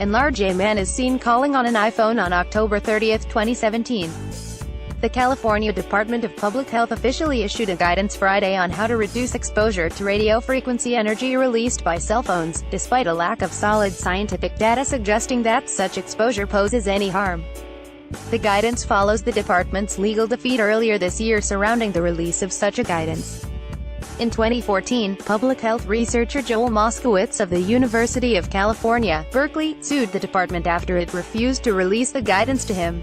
Enlarge. A man is seen calling on an iPhone on October 30, 2017. The California Department of Public Health officially issued a guidance Friday on how to reduce exposure to radio frequency energy released by cell phones, despite a lack of solid scientific data suggesting that such exposure poses any harm. The guidance follows the department's legal defeat earlier this year surrounding the release of such a guidance. In 2014, public health researcher Joel Moskowitz of the University of California, Berkeley, sued the department after it refused to release the guidance to him.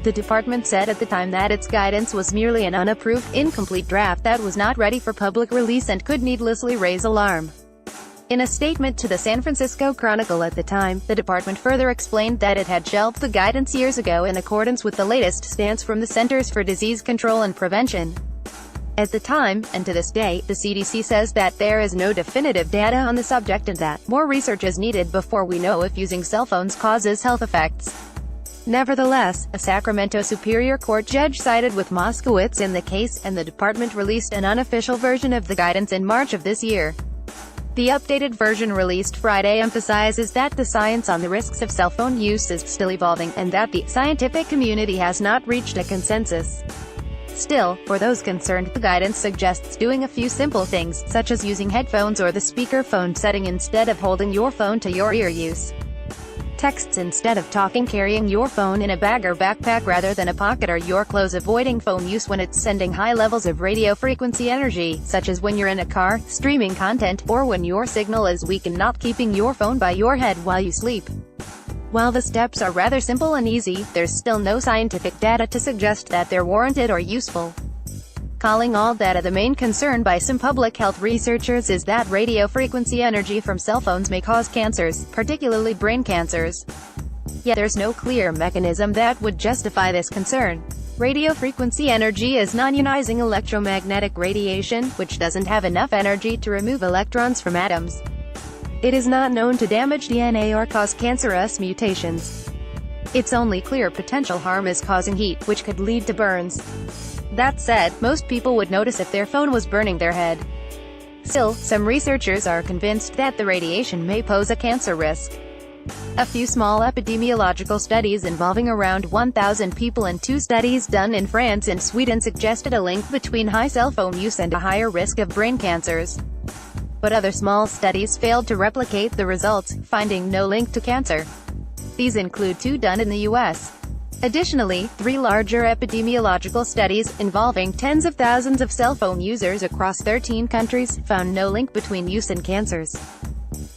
The department said at the time that its guidance was merely an unapproved, incomplete draft that was not ready for public release and could needlessly raise alarm. In a statement to the San Francisco Chronicle at the time, the department further explained that it had shelved the guidance years ago in accordance with the latest stance from the Centers for Disease Control and Prevention. At the time, and to this day, the CDC says that there is no definitive data on the subject and that more research is needed before we know if using cell phones causes health effects. Nevertheless, a Sacramento Superior Court judge sided with Moskowitz in the case, and the department released an unofficial version of the guidance in March of this year. The updated version released Friday emphasizes that the science on the risks of cell phone use is still evolving, and that the scientific community has not reached a consensus. Still, for those concerned, the guidance suggests doing a few simple things, such as using headphones or the speakerphone setting instead of holding your phone to your ear use. Texts instead of talking, carrying your phone in a bag or backpack rather than a pocket or your clothes, avoiding phone use when it's sending high levels of radio frequency energy, such as when you're in a car, streaming content, or when your signal is weak, and not keeping your phone by your head while you sleep. While the steps are rather simple and easy, there's still no scientific data to suggest that they're warranted or useful. Calling all data, the main concern by some public health researchers is that radio frequency energy from cell phones may cause cancers, particularly brain cancers. Yet there's no clear mechanism that would justify this concern. Radio frequency energy is non-ionizing electromagnetic radiation, which doesn't have enough energy to remove electrons from atoms. It is not known to damage DNA or cause cancerous mutations. Its only clear potential harm is causing heat, which could lead to burns. That said, most people would notice if their phone was burning their head. Still, some researchers are convinced that the radiation may pose a cancer risk. A few small epidemiological studies involving around 1,000 people and 2 studies done in France and Sweden suggested a link between high cell phone use and a higher risk of brain cancers. But other small studies failed to replicate the results, finding no link to cancer. These include 2 done in the U.S. Additionally, 3 larger epidemiological studies, involving tens of thousands of cell phone users across 13 countries, found no link between use and cancers.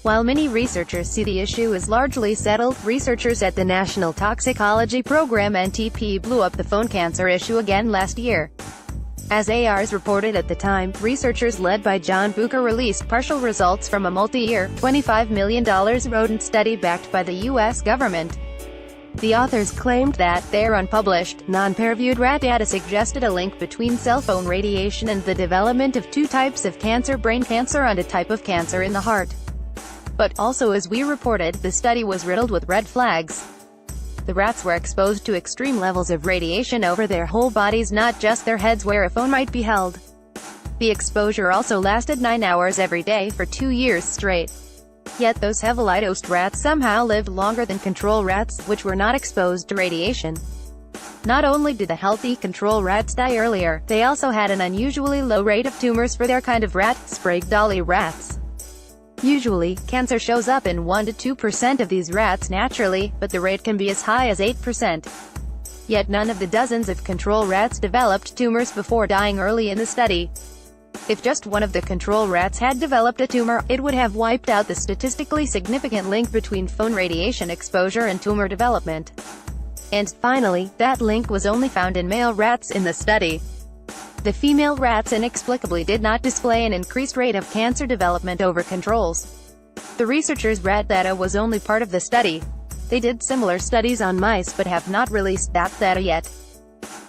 While many researchers see the issue as largely settled, researchers at the National Toxicology Program (NTP) blew up the phone cancer issue again last year. As ARS reported at the time, researchers led by John Bucher released partial results from a multi-year, $25 million rodent study backed by the U.S. government. The authors claimed that their unpublished, non-peer-reviewed rat data suggested a link between cell phone radiation and the development of 2 types of cancer: brain cancer and a type of cancer in the heart. But also, as we reported, the study was riddled with red flags. The rats were exposed to extreme levels of radiation over their whole bodies, not just their heads where a phone might be held. The exposure also lasted 9 hours every day for 2 years straight. Yet those heavily dosed rats somehow lived longer than control rats, which were not exposed to radiation. Not only did the healthy control rats die earlier, they also had an unusually low rate of tumors for their kind of rat, Sprague Dawley rats. Usually, cancer shows up in 1 to 2% of these rats naturally, but the rate can be as high as 8%. Yet none of the dozens of control rats developed tumors before dying early in the study. If just one of the control rats had developed a tumor, it would have wiped out the statistically significant link between phone radiation exposure and tumor development. And, finally, that link was only found in male rats in the study. The female rats inexplicably did not display an increased rate of cancer development over controls. The researchers' rat data was only part of the study. They did similar studies on mice but have not released that data yet.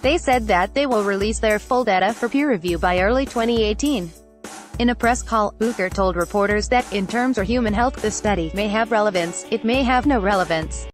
They said that they will release their full data for peer review by early 2018. In a press call, Bucher told reporters that, in terms of human health, the study may have relevance, it may have no relevance.